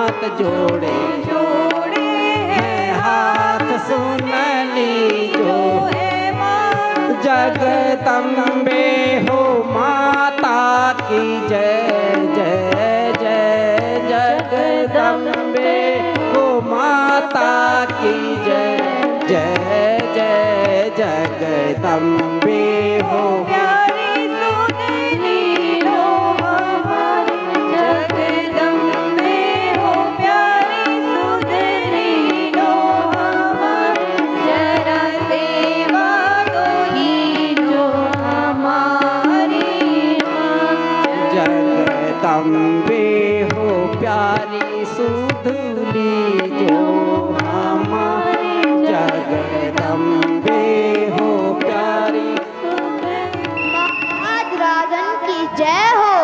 हाथ जोड़े जोड़े हैं हाथ सुन लीजो है माँ जगदम्बे हो माता की जय जय जय जगदम्बे हो माता की जय जय जय जगदम्बे हो प्यारी सुंदरी लो हमारी जगदम्बे हो प्यारी सुंदरी लो हमारी जरा सेवा दो लीजो हमारी जगदम्बे हो प्यारी सुध लीजो हमारी जगदम्बे हो प्यारी महाराज राजन की जय हो।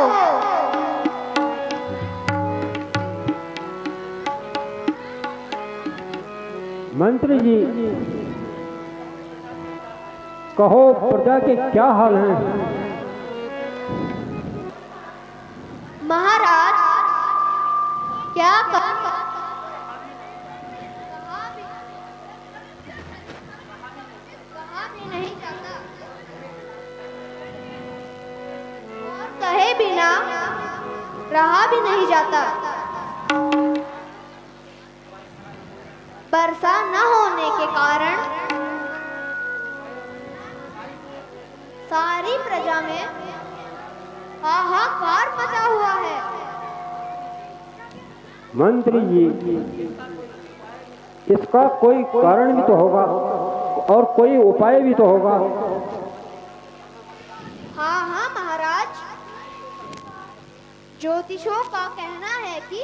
मंत्री जी कहो प्रजा के क्या हाल हैं? महाराज क्या कहा भी नहीं जाता और कहे बिना रहा भी नहीं जाता। वर्षा न होने के कारण सारी प्रजा में हाहाकार मचा हुआ है। मंत्री जी इसका कोई कारण भी तो होगा और कोई उपाय भी तो होगा। हाँ हाँ महाराज, ज्योतिषों का कहना है कि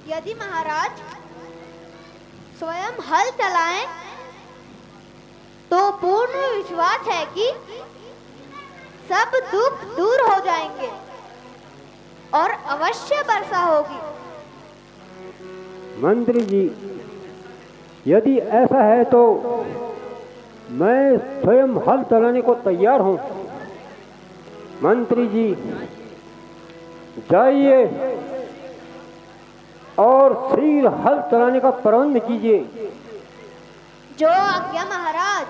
यदि महाराज स्वयं हल चलाएं तो पूर्ण विश्वास है कि सब दुख दूर हो जाएंगे और अवश्य वर्षा होगी। मंत्री जी यदि ऐसा है तो मैं स्वयं हल चलाने को तैयार हूं। मंत्री जी जाइए और शीघ्र हल चलाने का प्रबंध कीजिए। जो आज्ञा महाराज।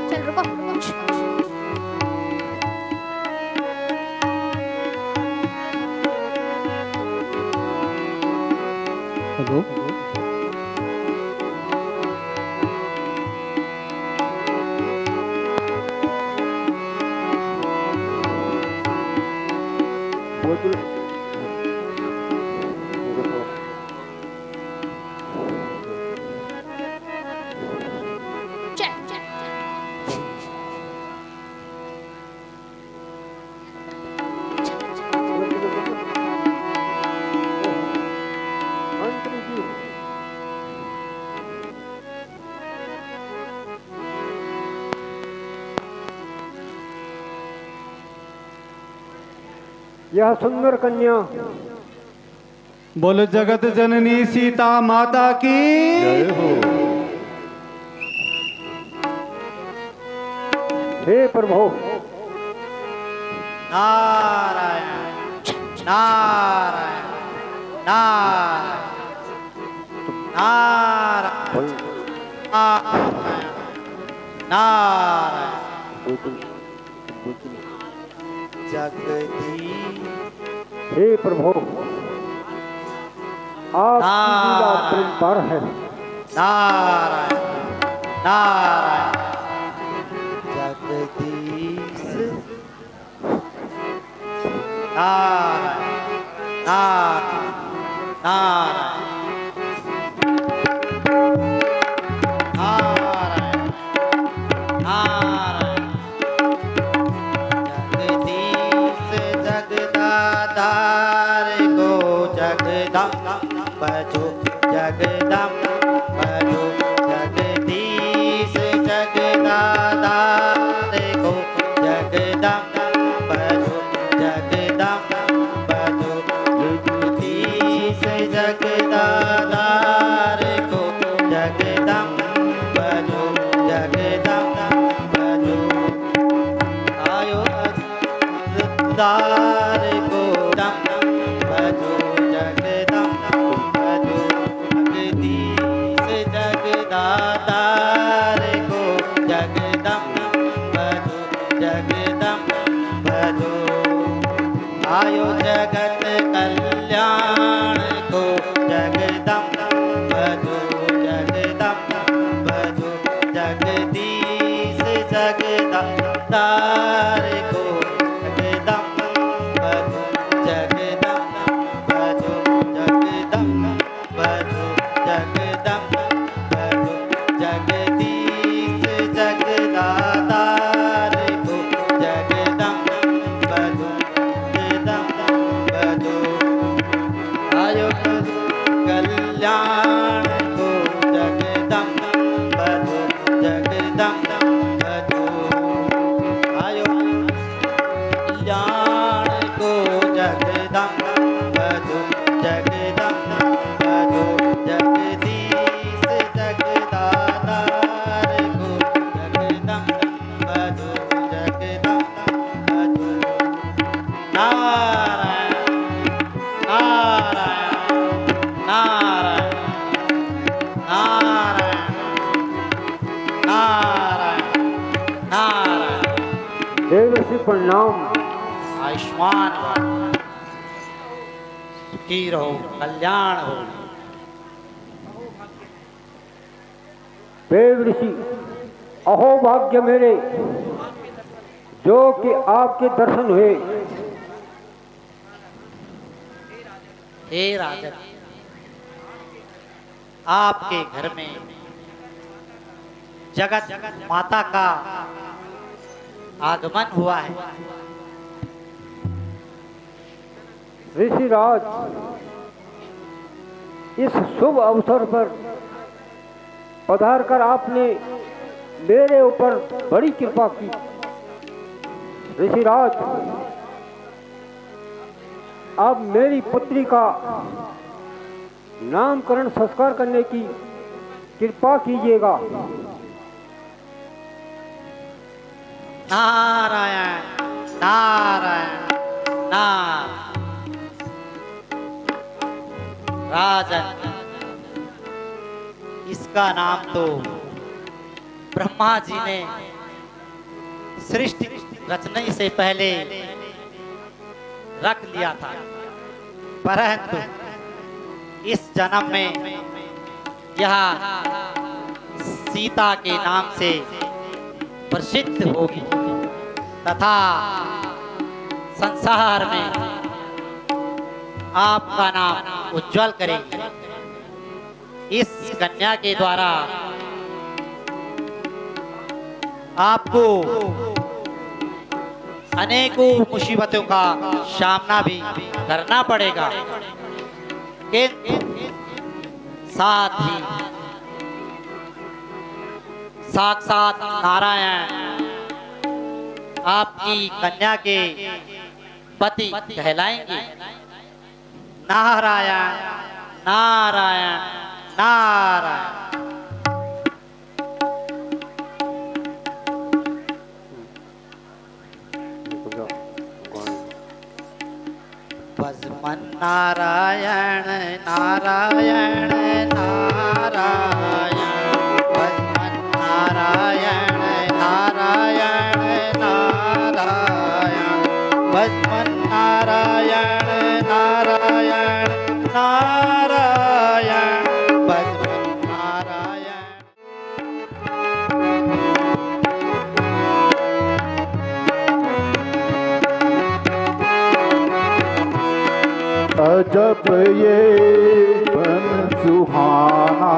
हेलो मंत्री जी यह सुंदर कन्या बोलो जगत जननी सीता माता की जय हो। हे प्रभु नारायण नारायण नारायण नारायण नारायण जगदीश हे प्रभु आपकी लीला अपरंपार है। नारायण नारायण जगदीश नारायण नारायण नारायण नारायण जगदीश जगदाधार को जगदम्ब जो जगदम्ब जो जगदीश जगदाधार को जगदम्ब जो जगदम्ब जो जगदीश जगदाधार को जगदम्ब जो जगदम्ब जो आयो दार को दम्ब जो जगदम्ब जो जगदीश जगदाधार को जगदम्ब जो जगदम्ब जो आयो जगत कल्याण को जगदम्ब जो जगदम्ब जो जगदीश जगदाधार को जगदम्ब जो जगदम्ब जो जगदम्ब जो जगदम्ब जो जगदीश जगदाधार को जगदम्ब जो जगदम्ब जो आयो कल्याण को जगदम्ब जो जगदम्ब जो आयो कल्याण को जगदम्ब जो जगदम्ब जो जगदीश जगदाधार को जगदम्ब जो जगदम्ब जो नारायण नारायण नारायण नारायण नारायण नारायण देवर्षि प्रणाम। आयुष्मान भव, सुखी रहो, कल्याण हो। देवर्षि अहो भाग्य मेरे जो कि आपके दर्शन हुए। हे राजन, आपके घर में जगत माता का आगमन हुआ है। ऋषिराज, इस शुभ अवसर पर पधार कर आपने मेरे ऊपर बड़ी कृपा की। ऋषिराज, अब मेरी पुत्री का नामकरण संस्कार करने की कृपा कीजिएगा। नारायण नारायण नारायण। राजन, इसका नाम तो ब्रह्मा जी ने सृष्टि रचने से पहले रख लिया था, परंतु इस जन्म में यह सीता के नाम से प्रसिद्ध होगी तथा संसार में आपका नाम उज्जवल करेगी। इस कन्या के द्वारा आपको अनेकों मुसीबतों का सामना भी करना पड़ेगा, किंतु साथ ही साक्षात नारायण आपकी कन्या के पति कहलाएंगे। नारायण नारायण नारायण। भजमन नारायण नारायण नारायण। भजमन नारायण नारायण नारायण। भजमन नारायण नारायण नारायण। भजमन नारायण। अजब ये बन सुहाना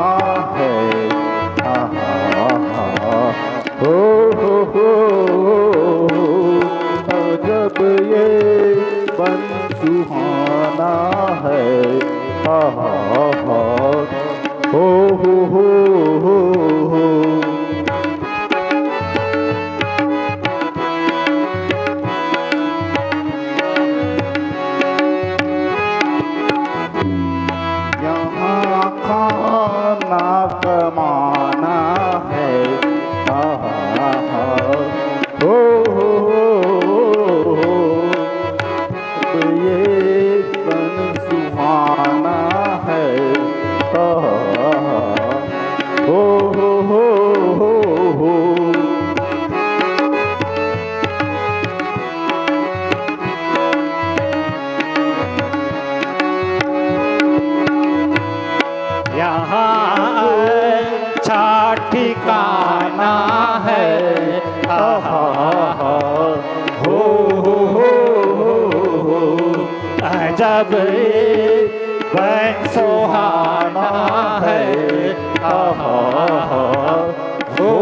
है, हो हो। अजब ये बन सुहाना है, हो हो। कमाना है, हो ये बन सुहाना है, हो ठिकाना है, हो अजब बन सुहाना है, हो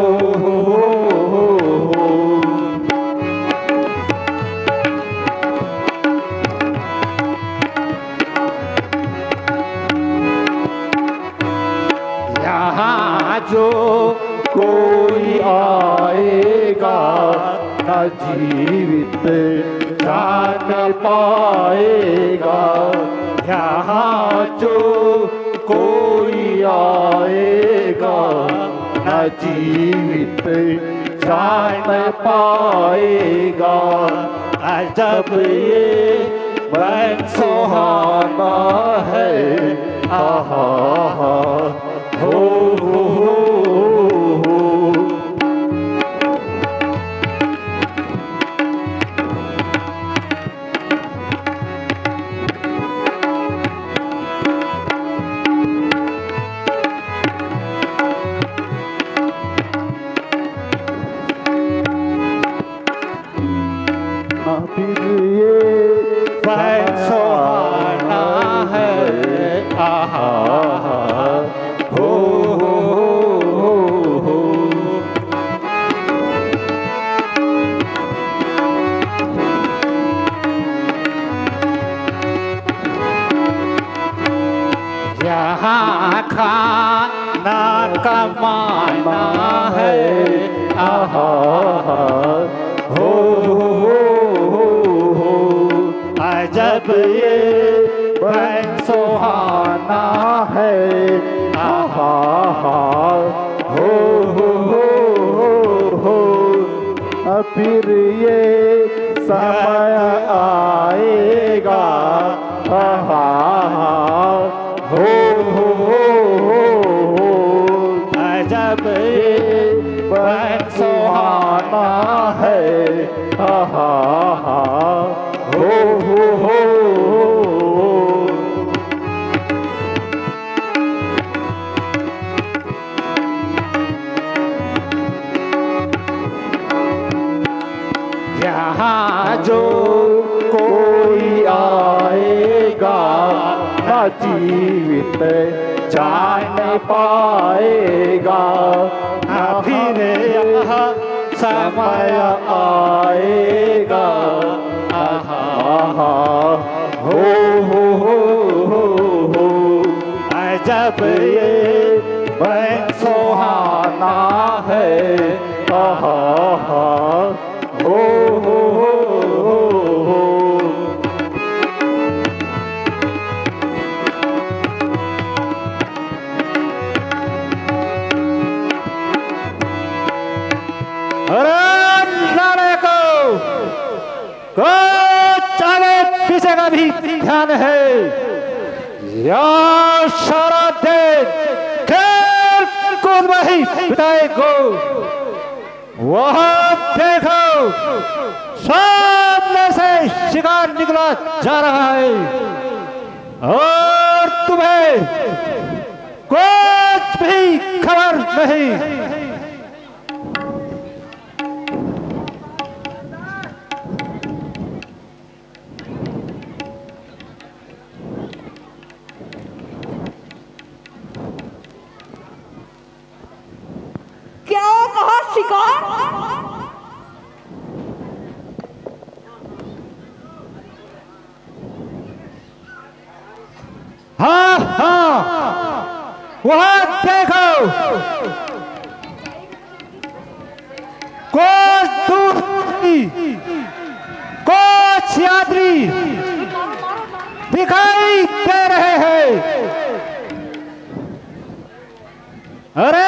यहाँ जो कोई आएगा न जीवित जान पाएगा। यहाँ जो कोई आएगा न जीवित जान पाएगा। अजब ये बन सुहाना है, हो फिर ये सुहाना है, हो यहाँ खाना कमाना है, हो अजब ये बन सुहाना है, हो फिर ये समय आएगा, हो अजब ये बन सुहाना है, हो यहाँ जो कोई आएगा न जीवित जान पाएगा। न फिर यहाँ समय आएगा, हो अजब ये बन सुहाना है, हो कुछ आगे पीछे का भी ध्यान है। या सारा दिन खेल कूद में ही बिताएगो। वहां देखो सामने से शिकार निकला जा रहा है और तुम्हें कुछ भी खबर नहीं। क्या कहा शिकार? हाँ हाँ वहां देखो कुछ दूर कुछ यात्री दिखाई दे रहे हैं। अरे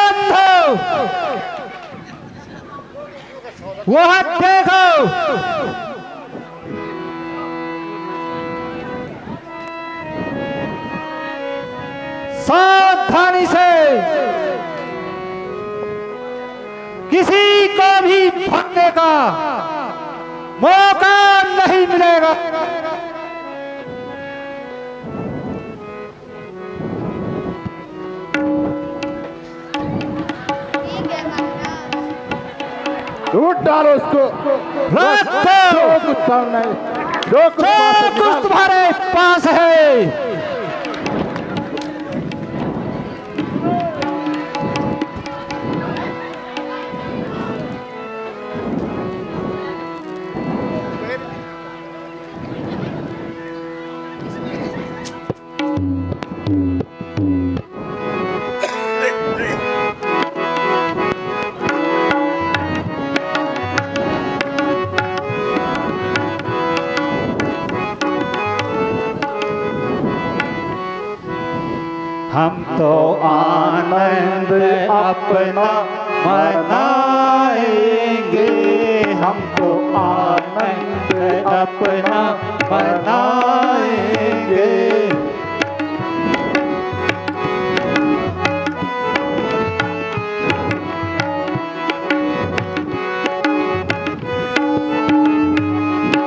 अंधो, वहां देखो सावधानी से, किसी को भी भागने का मौका नहीं मिलेगा। ठीक है महाराज। लूट डालो उसको, जो कुछ सामने, जो कुछ तुम्हारे पास है। हम तो आनंद अपना मनाएंगे, हम तो आनंद अपना मनाएंगे।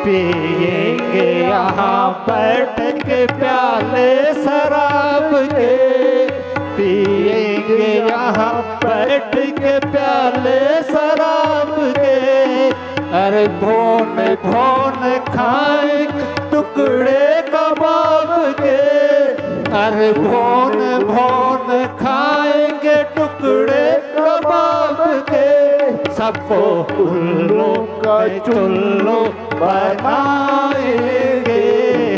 पिएंगे यहाँ बैठ के प्याले शराब के, पिएंगे यहाँ बैठ के प्याले शराब के। अरे भोन भोन खाए टुकड़े कबाब के, अरे भोन भोन खाएंगे टुकड़े कबाब के। सबको उल्लू का चुल्लू बनाएंगे,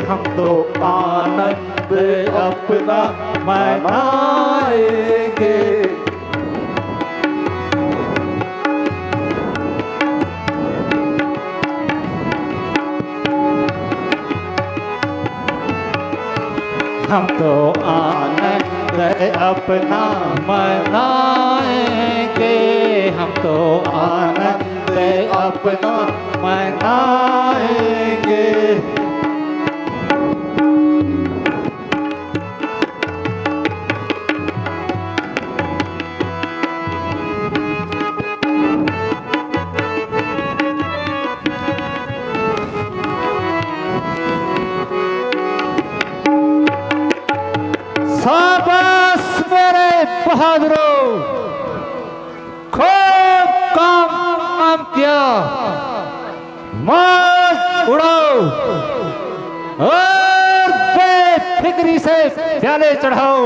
हम तो आनंद अपना मनाएंगे। हम तो आनंद अपना मनाएंगे, हम तो आनंद अपना मनाएंगे। शाबाश मेरे बहादुरों, खूब काम किया। मौज उड़ाओ और बेफिक्री से प्याले चढ़ाओ।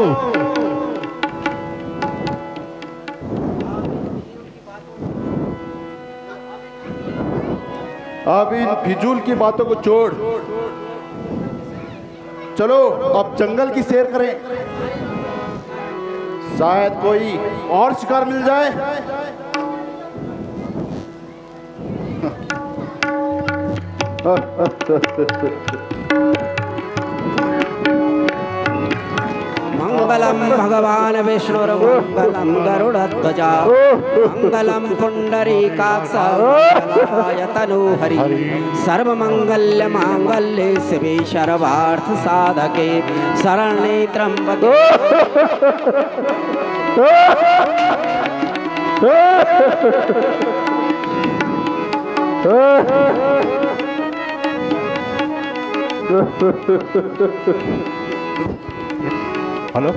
अब इन फिजूल की बातों को छोड़, चलो अब जंगल की सैर करें, शायद कोई और शिकार मिल जाए। मंग मंगलम भगवान विष्णुर्मंगलम गरुड़ध्वजा मंगलम पुंडरीकाक्ष मंगलाय तनोहरि सर्वमंगल्य मांगल्ये शिवे सर्वार्थ साधके शरण्ये त्र्यंबके हेलो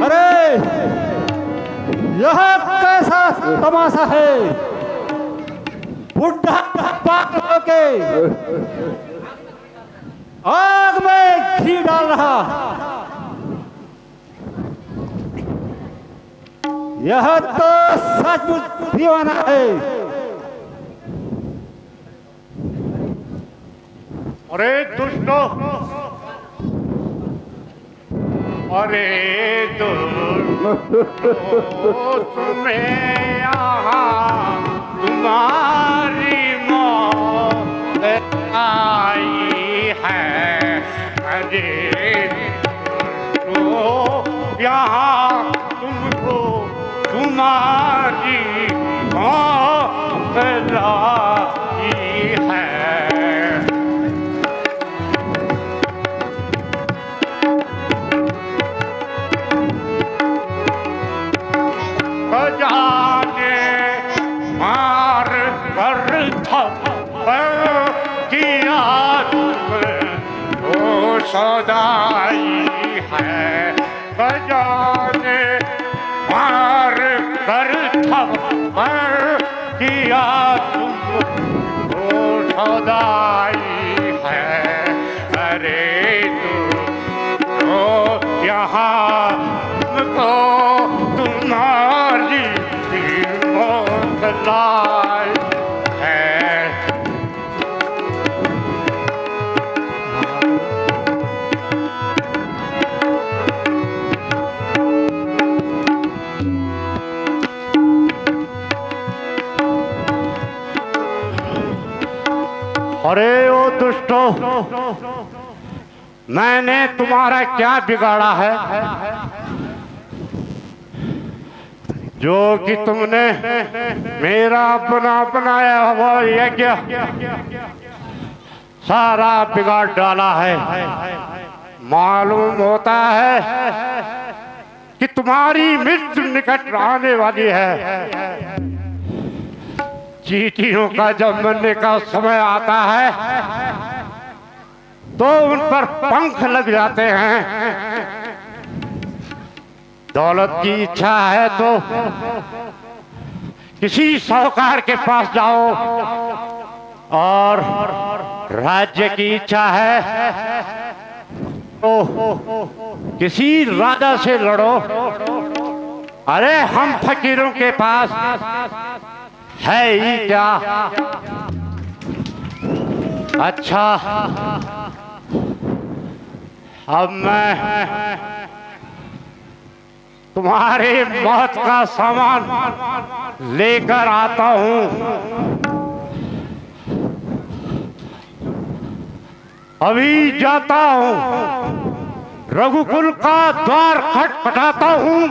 अरे यह कैसा तमाशा है? बुढ़ा पागल होके आग में घी डाल रहा। यह तो सचमुच दीवाना है। अरे दुष्टो, अरे दुष्टो, तुम्हें यहाँ तुम्हारी मौत आई है। अरे दुष्टो, यहाँ तुमको तुम्हारी मौत आई है। जाने मार कर किया तो सदाई है। जाने मार कर किया तुमको सदाई है। अरे तो यहाँ तुमको तुम्हारी मौत लाई है। अरे ओ दुष्टो, मैंने तुम्हारा क्या बिगाड़ा है जो कि तुमने मेरा अपना बनाया हुआ यज्ञ सारा बिगाड़ डाला है। मालूम होता है कि तुम्हारी मृत्यु निकट आने वाली है। चींटियों का जब मरने का समय आता है तो उन पर पंख लग जाते हैं। दौलत की इच्छा है तो किसी साहूकार के पास जाओ, और राज्य की इच्छा है तो किसी राजा से लड़ो। अरे हम फकीरों के पास है ही क्या? अच्छा, अब मैं तुम्हारे मौत का सामान लेकर आता हूं। अभी जाता हूं, रघुकुल का द्वार खटखटाता हूं,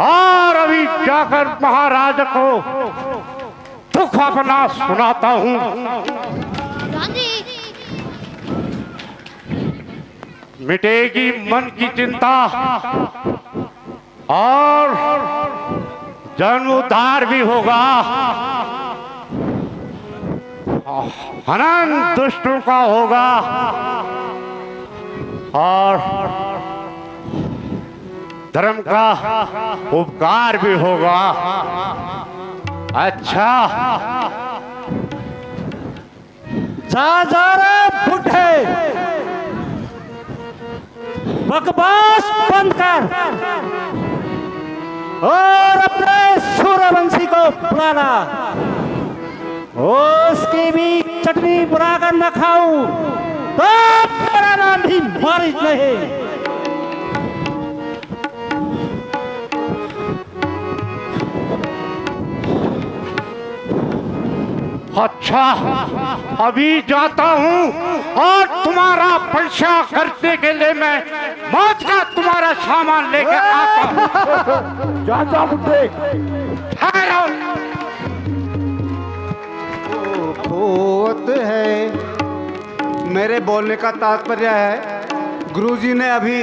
और अभी जाकर महाराज को दुख अपना सुनाता हूं। मिटेगी मन की चिंता और जन्म उद्धार भी होगा। हनन दुष्टों का होगा और धर्म का उपकार भी होगा। अच्छा, जा रहे बुढ़े, बकवास बंद कर और अपने सूर्यवंशी को बुलाना। उसकी भी चटनी बनाकर न खाऊं तो मेरा नाम भी मारिच नहीं। अच्छा, अभी जाता हूँ और तुम्हारा परीक्षा करने के लिए मैं मौत का तुम्हारा सामान लेकर आता हूँ। जा बुड्ढे। ठहरो। होत है, मेरे बोलने का तात्पर्य है, गुरुजी ने अभी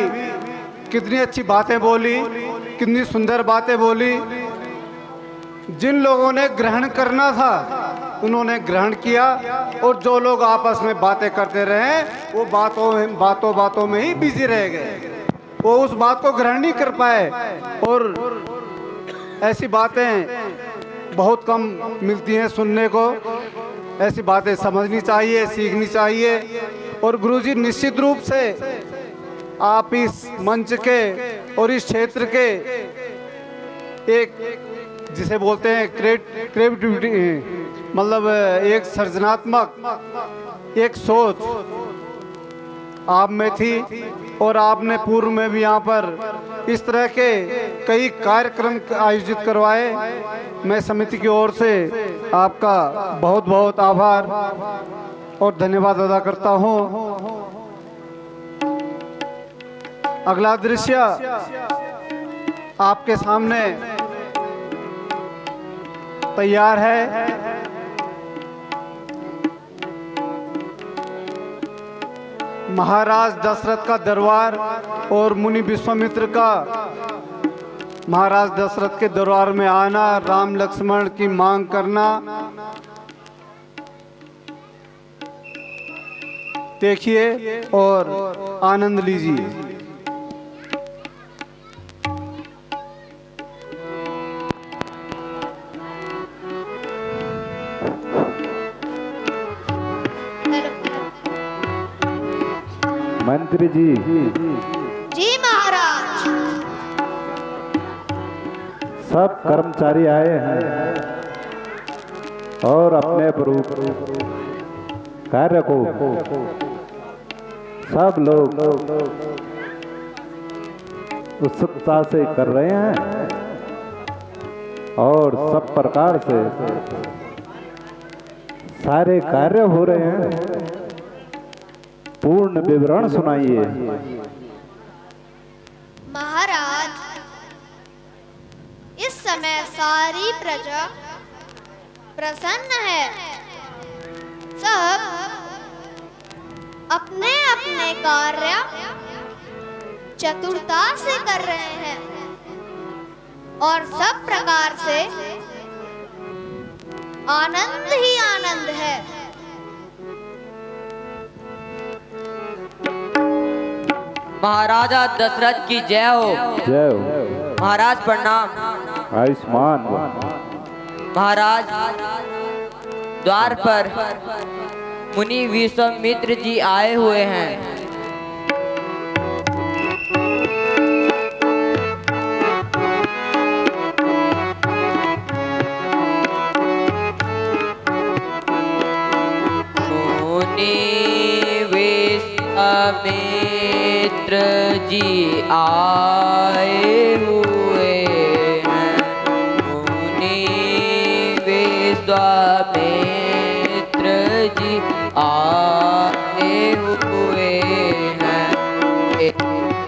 कितनी अच्छी बातें बोली, कितनी सुंदर बातें बोली। जिन लोगों ने ग्रहण करना था उन्होंने ग्रहण किया, और जो लोग आपस में बातें करते रहे वो बातों में ही बिजी रह गए, वो उस बात को ग्रहण नहीं कर पाए। और ऐसी बातें बहुत कम मिलती हैं सुनने को। ऐसी बातें समझनी चाहिए, सीखनी चाहिए। और गुरुजी निश्चित रूप से आप इस मंच के और इस क्षेत्र के एक जिसे बोलते हैं क्रिएटिविटी, मतलब एक सृजनात्मक एक सोच आप में थी, और आपने पूर्व में भी यहाँ पर इस तरह के कई कार्यक्रम आयोजित करवाए। मैं समिति की ओर से आपका बहुत बहुत आभार और धन्यवाद अदा करता हूँ। अगला दृश्य आपके सामने तैयार है। महाराज दशरथ का दरबार और मुनि विश्वामित्र का महाराज दशरथ के दरबार में आना, राम लक्ष्मण की मांग करना। देखिए और आनंद लीजिए। मंत्री जी, जी महाराज। सब कर्मचारी आए हैं और अपने कार्य को सब लोग उत्सुकता से कर रहे हैं और सब प्रकार से सारे कार्य हो रहे हैं। पूर्ण विवरण सुनाइए। महाराज, इस समय सारी प्रजा प्रसन्न है। सब अपने अपने कार्य चतुरता से कर रहे हैं और सब प्रकार से आनंद ही आनंद है। महाराजा दशरथ की जय हो। जय हो। महाराज प्रणाम। आयुष्मान। महाराज, द्वार पर मुनि विश्वामित्र जी आए हुए हैं। मित्र जी आए हुए हैं। मुनि विश्वामित्र जी आए हुए हैं।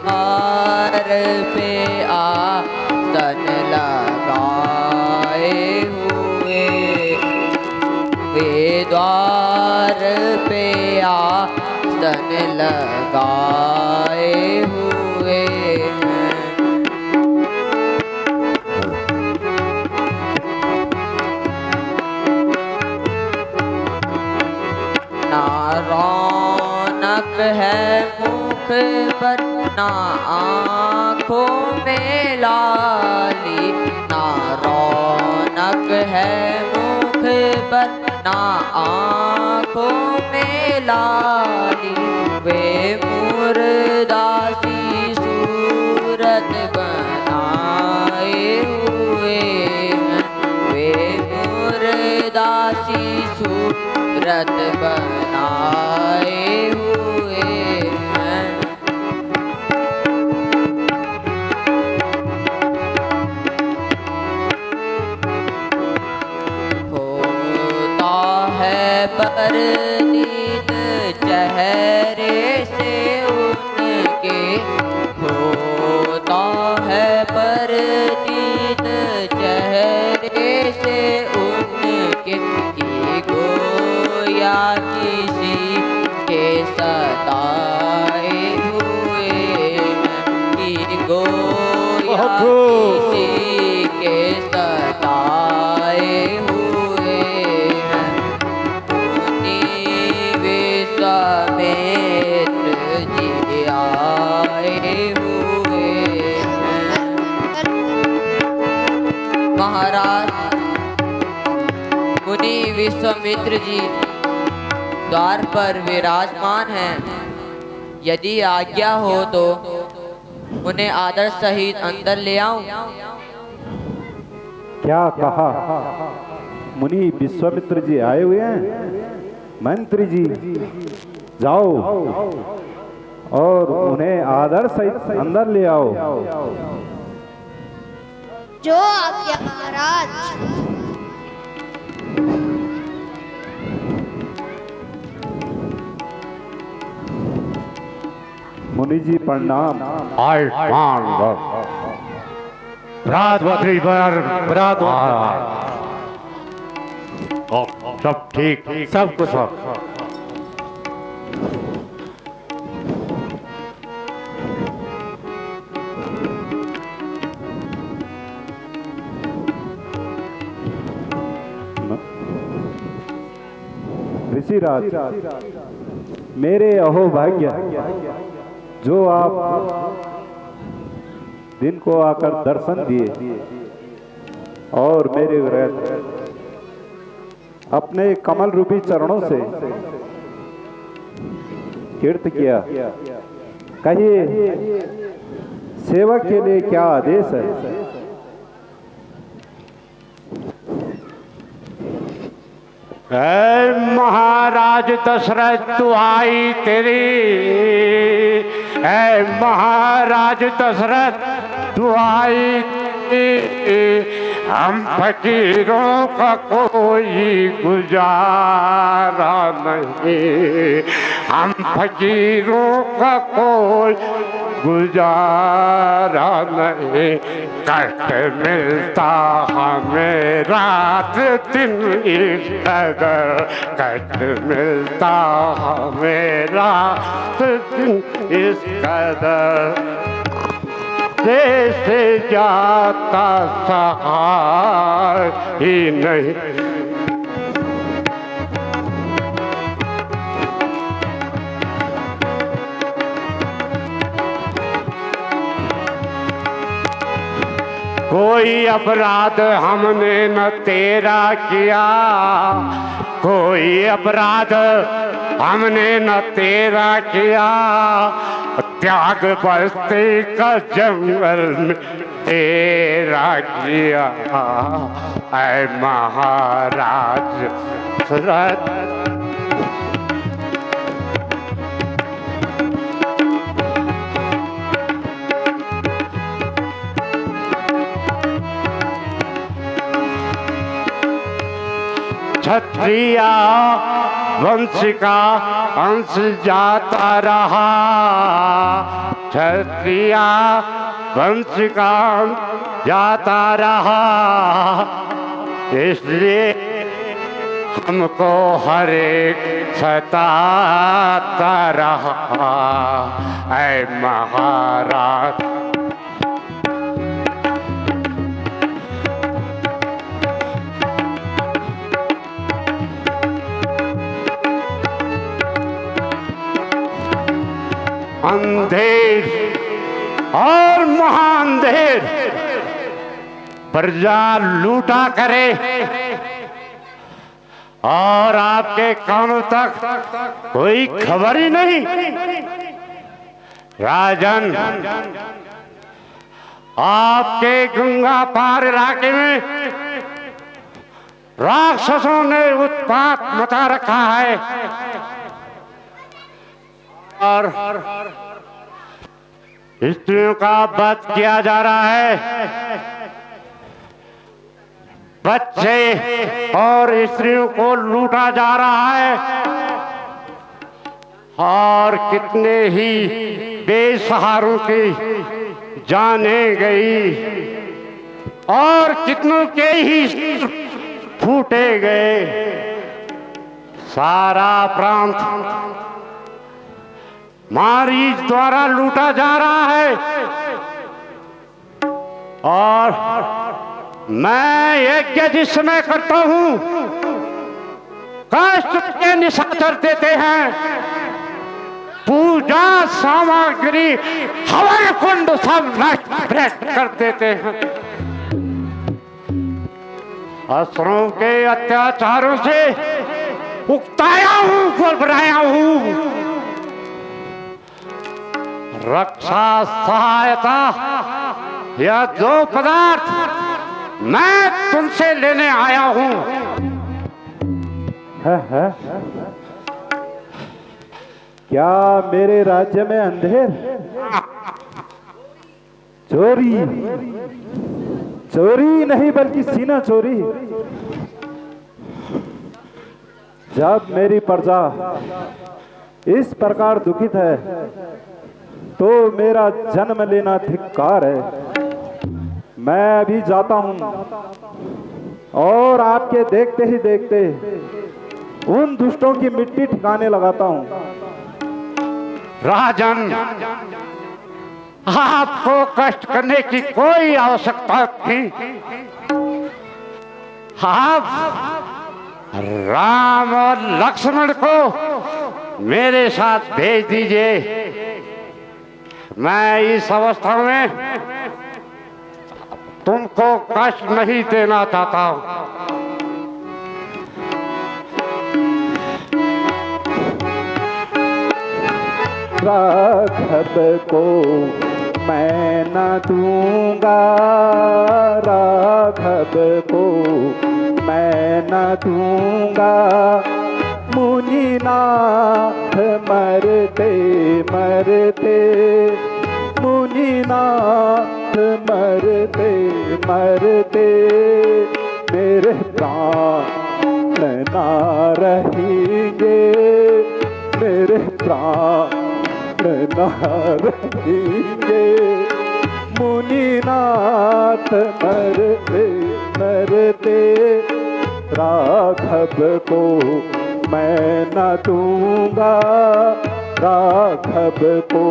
द्वार पे आसन लगाए हुए, वे द्वार पे आसन लगाए हुए हैं। ना रौनक है मुख पर, ना आँखों में लाली। ना रौनक है मुख पर, ना आँखों में लाली। वे मुर्दासी सूरत बनाए हुए हैं। वे मुर्दासी सूरत बनाए हुए हैं। होता है किसी के सताए हुए हैं। मुनि विश्वामित्र जी आए हुए हैं। महाराज, मुनि विश्वामित्र जी द्वार पर विराजमान हैं। यदि आज्ञा हो तो उन्हें आदर सहित अंदर ले आऊं। क्या कहा? मुनि विश्वामित्र जी आए हुए हैं। मंत्री जी जाओ और उन्हें आदर सहित अंदर ले आओ। जो आज्ञा महाराज। मुनि जी प्रणाम। रात बकरी बरात सब ठीक, सब कुछ ऋषिराज, मेरे अहोभाग्य जो आप दिन को आकर दर्शन दिए और मेरे व्रत अपने कमल रूपी चरणों से कीर्त किया। कहिए सेवक के लिए क्या आदेश है? महाराज दशरथ दुहाई तेरी, महाराज दशरथ दुहाई तेरी, हम फकीरों का कोई गुजारा नहीं, हम फकीरों का कोई गुजारा नहीं। कष्ट मिलता हमें रात दिन इस कदर, कष्ट मिलता हमें रात दिन इस कदर। देश जाता सहाय ही नहीं। कोई अपराध हमने न तेरा किया, कोई अपराध हमने न तेरा किया। त्याग बस्ती का जंगल में तेरा किया। ऐ महाराज दशरथ, क्षत्रिया वंश का अंश जाता रहा, क्षत्रिया वंश का अंश जाता रहा। इसलिए हमको हर एक सताता रहा। ऐ महाराज अंधेर और महाअंधेर प्रजा लूटा करे और आपके कानों तक कोई खबर ही नहीं। राजन, आपके गंगा पार इलाके में राक्षसों ने उत्पात मचा रखा है और स्त्रियों का वध किया जा रहा है। बच्चे और स्त्रियों को लूटा जा रहा है और कितने ही बेसहारों की जाने गई और कितनों के ही फूटे गए। सारा प्रांत मारीच द्वारा लूटा जा रहा है। और मैं यज्ञ जिस समय करता हूं, कष्ट के निशाचर देते हैं, पूजा सामग्री हवन कुंड सब नष्ट कर देते हैं। असुरों के अत्याचारों से उकताया हूं, घबराया हूं। रक्षा सहायता या जो पदार्थ मैं तुमसे लेने आया हूं। क्या मेरे राज्य में अंधेर? चोरी, चोरी नहीं बल्कि सीना चोरी। जब मेरी प्रजा इस प्रकार दुखित है तो मेरा जन्म लेना धिक्कार है। मैं अभी जाता हूं और आपके देखते ही देखते उन दुष्टों की मिट्टी ठिकाने लगाता हूं। राजन, आपको कष्ट करने की कोई आवश्यकता नहीं। आप राम और लक्ष्मण को मेरे साथ भेज दीजिए। मैं इस अवस्था में तुमको कष्ट नहीं देना चाहता हूं। राघव को मैं न दूंगा, राघव को मैं न दूंगा। मुनिनाथ मरते मरते, मुनिनाथ मरते मरते मेरे प्राण ना रहेंगे, मेरे प्राण ना रहेंगे। मुनिनाथ मरते मरते राघव को मैं न दूंगा, राघव को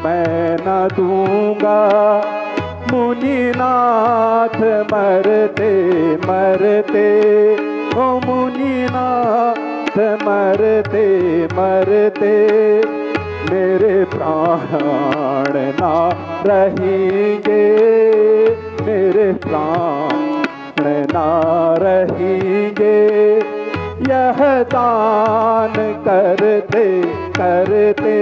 मैं न दूंगा। मुनिनाथ मरते मरते, ओ मुनिनाथ मरते मरते मेरे प्राण ना रहेंगे, मेरे प्राण ना रहेंगे। यह दान करते करते,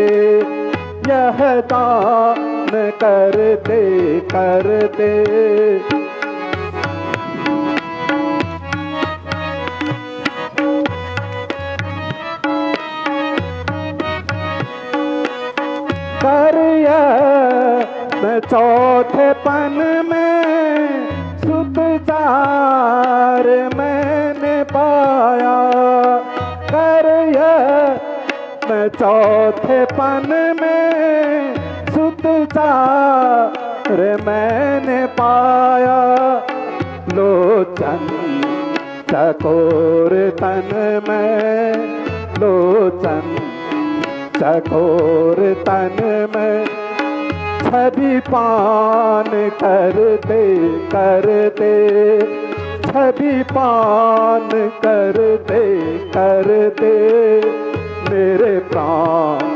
यह दान करते करते चौथे पन में सुख चार मैंने पाया, कर मैं चौथे पन में सुख चार मैंने पाया। लोचन चकोर तन में, लोचन चकोर तन में छवि पान करते करते, छवि पान करते करते मेरे प्राण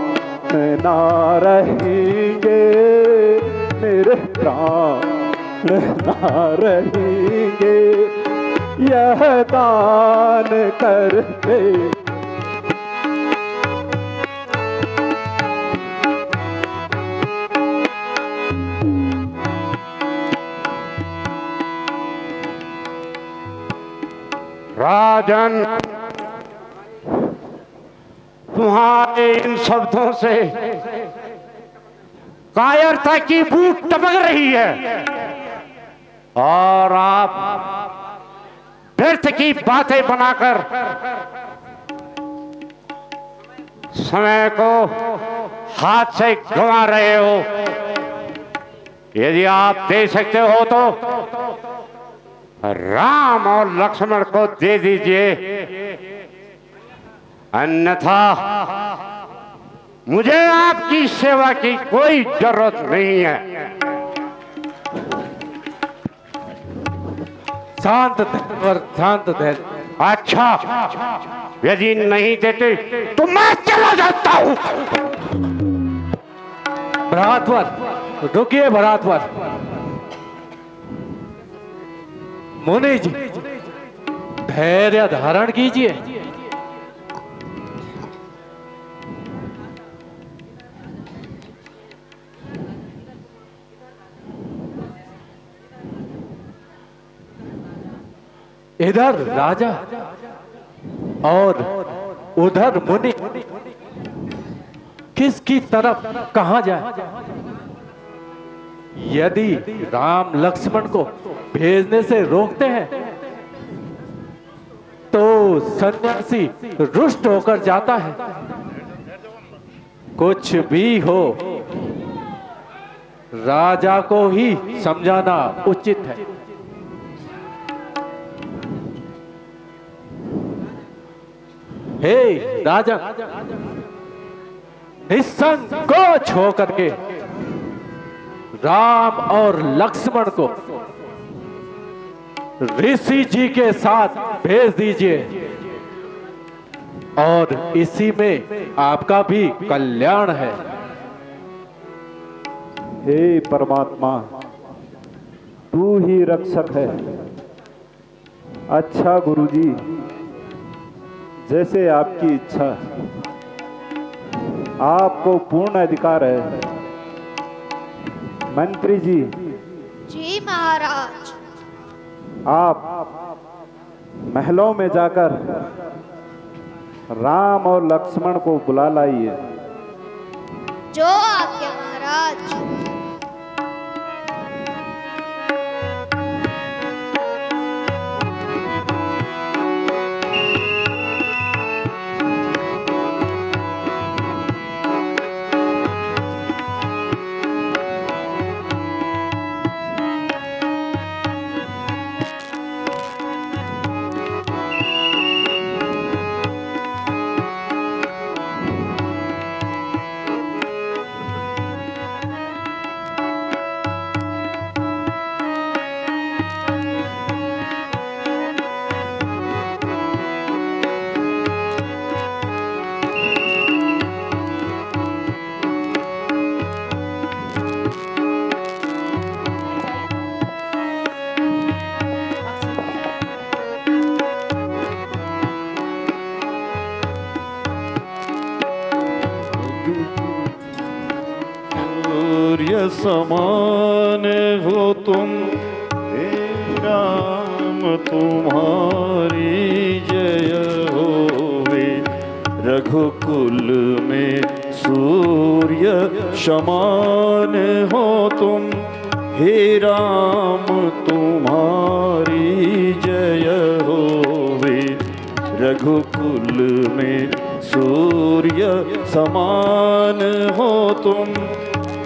ना रहेंगे, मेरे प्राण ना रहेंगे। यह दान करते राजन, तुम्हारे इन शब्दों से कायरता की बूट टपक रही है और आप व्यर्थ की बातें बनाकर समय को हाथ से गंवा रहे हो। यदि आप दे सकते हो तो राम और लक्ष्मण को दे दीजिए, अन्यथा मुझे आपकी सेवा की कोई जरूरत नहीं है। शांत धैर्य, शांत धैर्य। अच्छा, यदि नहीं देते तो मैं चला जाता हूं। भरातवर, रुकिए भरातवर। मुनि जी, धैर्य धारण कीजिए। इधर राजा और उधर मुनि, किसकी तरफ कहां जाए? यदि राम लक्ष्मण को भेजने से रोकते हैं तो सन्यासी रुष्ट होकर जाता है। कुछ भी हो, राजा को ही समझाना उचित है। हे राजन, निसंकोच होकर के राम और लक्ष्मण को ऋषि जी के साथ भेज दीजिए और इसी में आपका भी कल्याण है। हे परमात्मा, तू ही रक्षक है। अच्छा गुरुजी, जैसे आपकी इच्छा, आपको पूर्ण अधिकार है। मंत्री जी, जी महाराज। आप महलों में जाकर राम और लक्ष्मण को बुला लाइए। जो आज्ञा महाराज। समान हो तुम, हे राम तुम्हारी जय होवे। रघुकुल में सूर्य समान हो तुम, हे राम तुम्हारी जय होवे। रघुकुल में सूर्य समान हो तुम,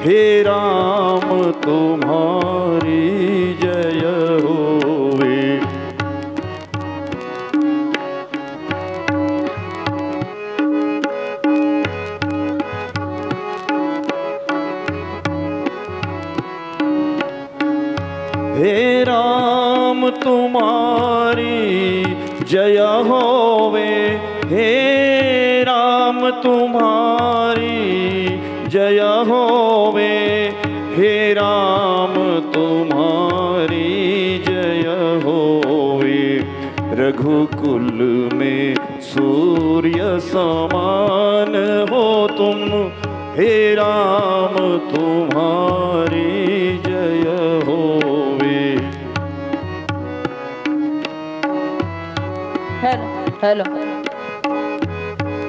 हे राम तुम्हारी जय होवे। हे राम तुम्हारी जय होवे। हे राम तुम्हारी जय होवे। हे राम तुम्हारी जय होवे। रघुकुल में सूर्य समान हो तुम, हे राम तुम्हारी जय होवे। हेलो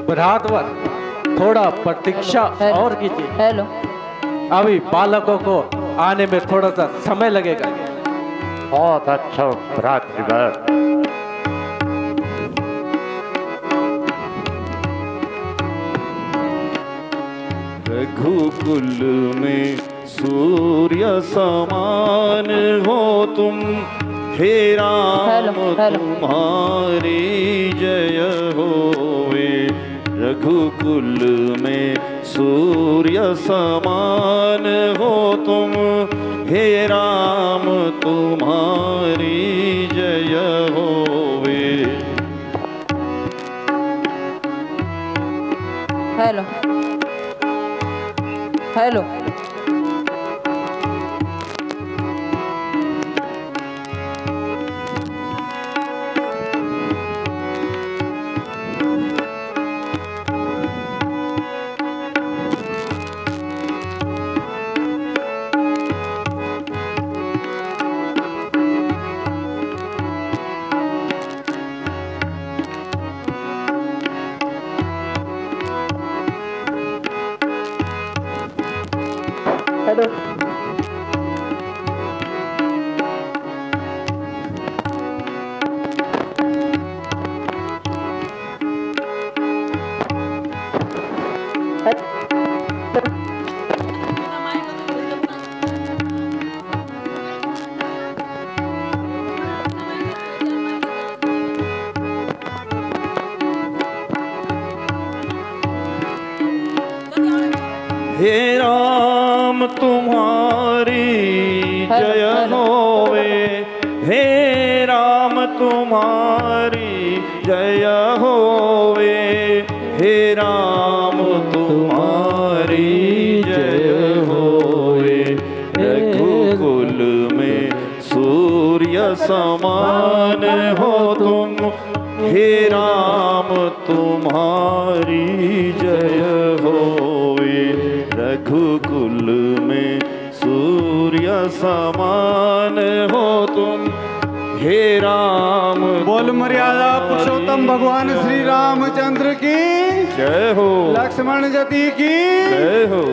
भरातवर, थोड़ा प्रतीक्षा और कीजिए। हेलो, अभी बालकों को आने में थोड़ा सा समय लगेगा। बहुत अच्छा भ्रातृवर। रघुकुल में सूर्य समान हो तुम, हे राम तुम्हारी जय होवे। रघुकुल में सूर्य समान हो तुम, हे हे राम तुम्हारी जय होवे। हेलो हेलो हे राम तुम्हारी जय होवे। हे राम तुम्हारी जय होवे। हे राम तुम्हारी जय होवे। रघुकुल में सूर्य समान हो तुम। हे राम तुम्हारी जय होवे। रघुकुल में सूर्य समान हो तुम। हे राम बोल मर्यादा पुरुषोत्तम भगवान श्री रामचंद्र की जय हो। लक्ष्मण जति की जय हो।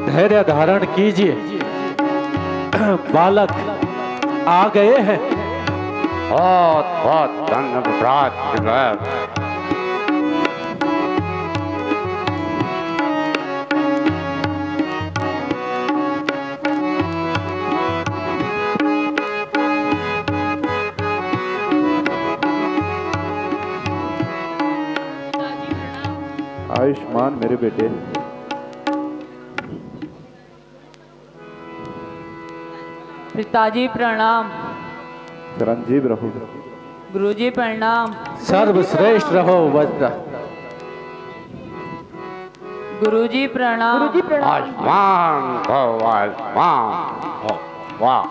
धैर्य धारण कीजिए, बालक आ गए हैं। बहुत बहुत धन्यवाद। आयुष्मान मेरे बेटे। पिताजी प्रणाम। चिरंजीव रहो। गुरुजी प्रणाम। सर्वश्रेष्ठ रहो वज्र। गुरुजी प्रणाम। आयुष्मान भव, आयुष्मान भव। वाह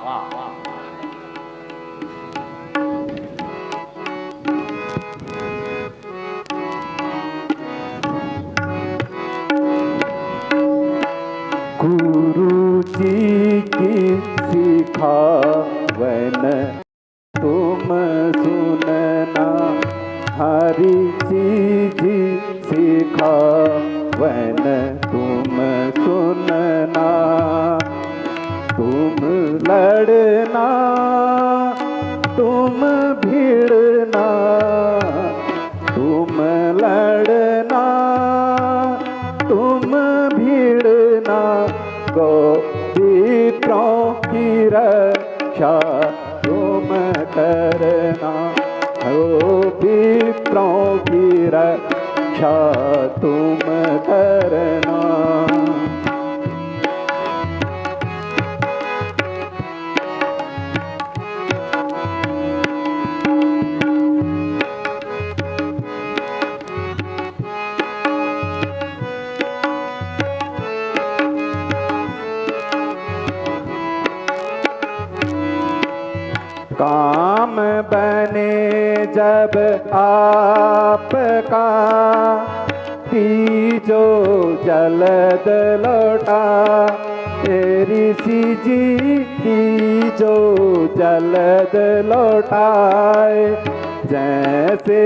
गुरु जी की सिखावन तुम सुनना। हरि जी सिखावन तुम सुनना। तुम लड़ना तुम भिड़ना। तुम लड़ना तुम भिड़ना। गोवित्रों की रक्षा तुम करना। गोवित्रों की रक्षा तुम करना। काम बने जब आपका। तीजो जलद लौटा। ऋषि जी तीजो जलद लौटाए। जैसे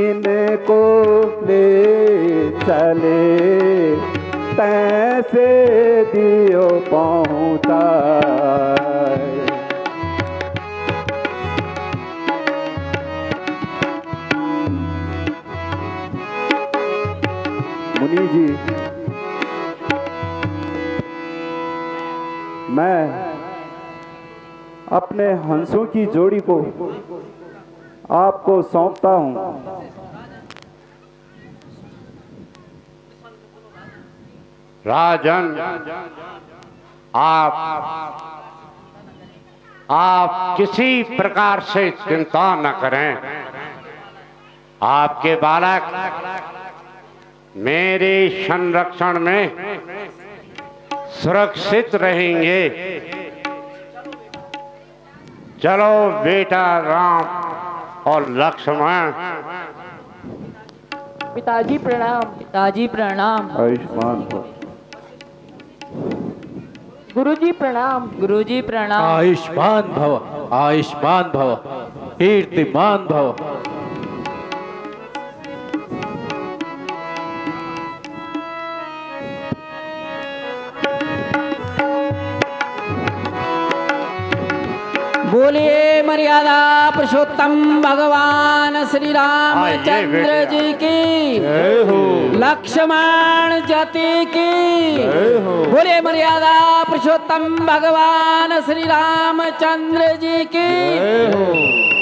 इनको ले चले तैसे दियो पहुँचाए। मुनि जी, मैं अपने हंसों की जोड़ी को आपको सौंपता हूं। राजन, आप किसी प्रकार से चिंता न करें। आपके बालक मेरे संरक्षण में सुरक्षित रहेंगे। चलो बेटा राम और लक्ष्मण। पिताजी प्रणाम। पिताजी प्रणाम। आयुष्मान भव। गुरुजी प्रणाम। गुरुजी प्रणाम। आयुष्मान भव, आयुष्मान भव, कीर्तिमान भव। बोलिए मर्यादा पुरुषोत्तम भगवान श्री रामचंद्र जी की जय हो। लक्ष्मण जति की जय हो। बोलिए मर्यादा पुरुषोत्तम भगवान श्री रामचंद्र जी की जय हो।